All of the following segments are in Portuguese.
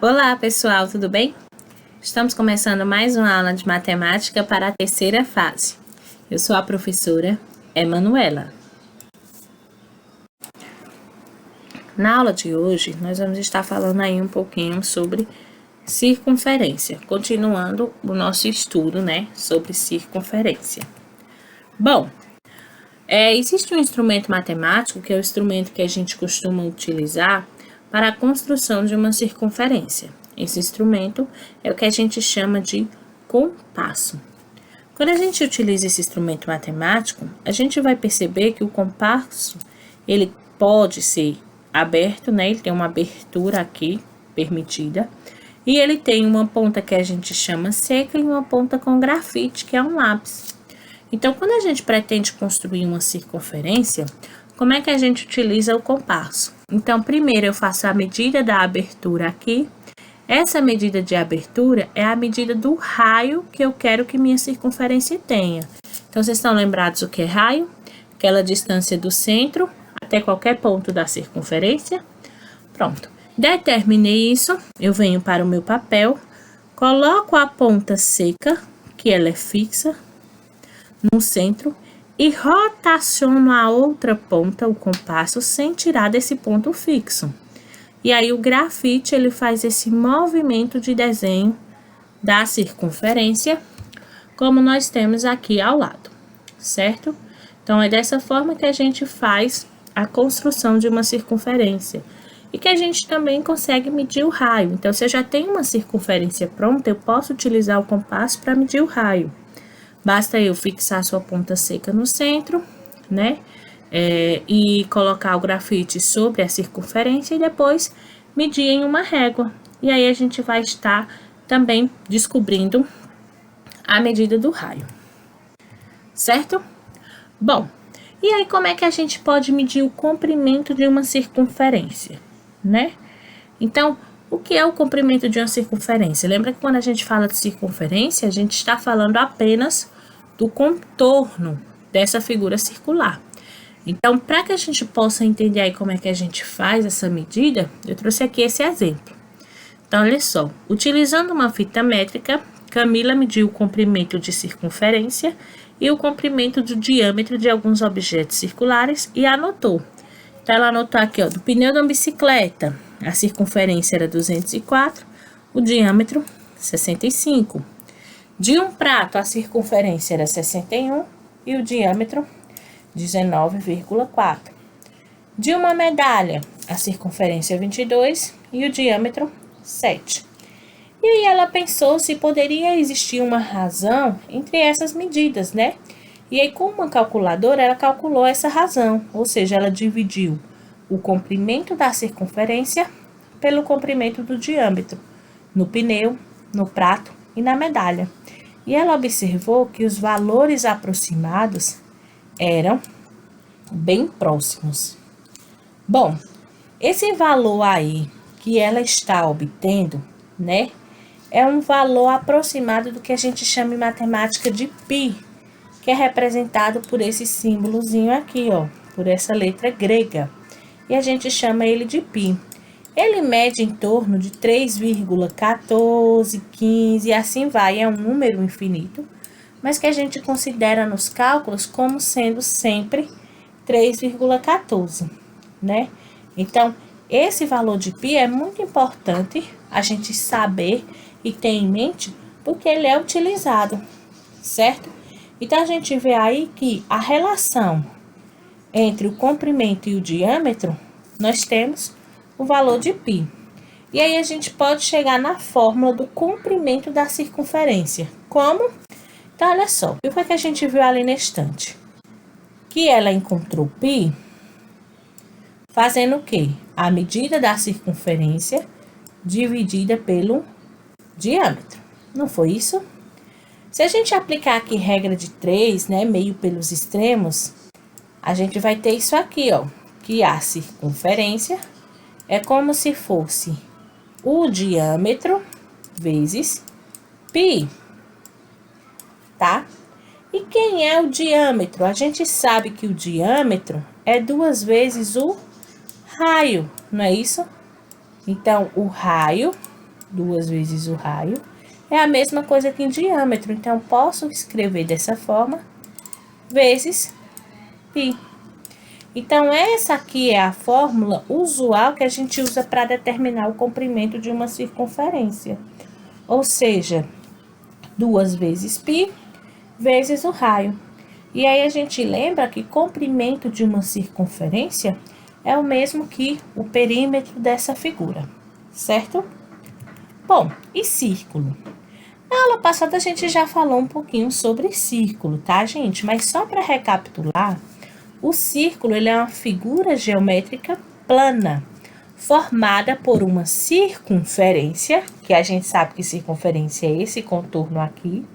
Olá, pessoal, tudo bem? Estamos começando mais uma aula de matemática para a terceira fase. Eu sou a professora Emanuela. Na aula de hoje, nós vamos estar falando aí um pouquinho sobre circunferência, continuando o nosso estudo, sobre circunferência. Bom, existe um instrumento matemático, que é o instrumento que a gente costuma utilizar para a construção de uma circunferência. Esse instrumento é o que a gente chama de compasso. Quando a gente utiliza esse instrumento matemático, a gente vai perceber que o compasso, ele pode ser aberto, ele tem uma abertura aqui permitida, e ele tem uma ponta que a gente chama seca e uma ponta com grafite, que é um lápis. Então, quando a gente pretende construir uma circunferência, como é que a gente utiliza o compasso? Então, primeiro eu faço a medida da abertura aqui. Essa medida de abertura é a medida do raio que eu quero que minha circunferência tenha. Então, vocês estão lembrados o que é raio? Aquela distância do centro até qualquer ponto da circunferência. Pronto. Determinei isso, eu venho para o meu papel, coloco a ponta seca, que ela é fixa, no centro, e rotaciono a outra ponta, o compasso, sem tirar desse ponto fixo. E aí o grafite, ele faz esse movimento de desenho da circunferência, como nós temos aqui ao lado, certo? Então, é dessa forma que a gente faz a construção de uma circunferência. E que a gente também consegue medir o raio. Então, se eu já tenho uma circunferência pronta, eu posso utilizar o compasso para medir o raio. Basta eu fixar sua ponta seca no centro, e colocar o grafite sobre a circunferência e depois medir em uma régua. E aí a gente vai estar também descobrindo a medida do raio, certo? Bom, e aí como é que a gente pode medir o comprimento de uma circunferência, Então, o que é o comprimento de uma circunferência? Lembra que quando a gente fala de circunferência, a gente está falando apenas do contorno dessa figura circular. Então, para que a gente possa entender aí como é que a gente faz essa medida, eu trouxe aqui esse exemplo. Então, olha só, utilizando uma fita métrica, Camila mediu o comprimento de circunferência e o comprimento do diâmetro de alguns objetos circulares e anotou. Então, ela anotou aqui, do pneu de uma bicicleta, a circunferência era 204, o diâmetro 65. De um prato, a circunferência era 61 e o diâmetro 19,4. De uma medalha, a circunferência 22 e o diâmetro 7. E aí ela pensou se poderia existir uma razão entre essas medidas, E aí, com uma calculadora, ela calculou essa razão, ou seja, ela dividiu o comprimento da circunferência pelo comprimento do diâmetro, no pneu, no prato e na medalha. E ela observou que os valores aproximados eram bem próximos. Bom, esse valor aí que ela está obtendo, é um valor aproximado do que a gente chama em matemática de π, que é representado por esse símbolozinho aqui, por essa letra grega. E a gente chama ele de π. Ele mede em torno de 3,14, 15 e assim vai, é um número infinito, mas que a gente considera nos cálculos como sendo sempre 3,14, Então, esse valor de π é muito importante a gente saber e ter em mente, porque ele é utilizado, certo? Então, a gente vê aí que a relação entre o comprimento e o diâmetro, nós temos o valor de π. E aí, a gente pode chegar na fórmula do comprimento da circunferência. Como? Então, olha só, o que é que a gente viu ali na estante? Que ela encontrou π fazendo o quê? A medida da circunferência dividida pelo diâmetro. Não foi isso? Se a gente aplicar aqui regra de 3, meio pelos extremos, a gente vai ter isso aqui, que a circunferência é como se fosse o diâmetro vezes π, tá? E quem é o diâmetro? A gente sabe que o diâmetro é 2 vezes o raio, não é isso? Então, o raio 2 vezes o raio, é a mesma coisa que em diâmetro. Então, posso escrever dessa forma, vezes π. Então, essa aqui é a fórmula usual que a gente usa para determinar o comprimento de uma circunferência. Ou seja, 2 vezes π vezes o raio. E aí, a gente lembra que comprimento de uma circunferência é o mesmo que o perímetro dessa figura, certo? Bom, e círculo? Na aula passada, a gente já falou um pouquinho sobre círculo, tá, gente? Mas só para recapitular, o círculo ele é uma figura geométrica plana, formada por uma circunferência, que a gente sabe que circunferência é esse contorno aqui,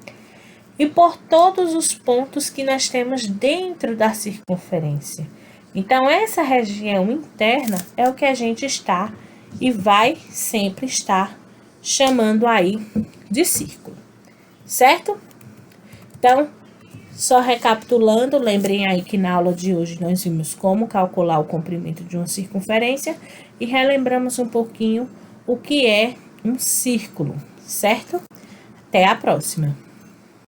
e por todos os pontos que nós temos dentro da circunferência. Então, essa região interna é o que a gente está e vai sempre estar chamando aí de círculo, certo? Então, só recapitulando, lembrem aí que na aula de hoje nós vimos como calcular o comprimento de uma circunferência e relembramos um pouquinho o que é um círculo, certo? Até a próxima!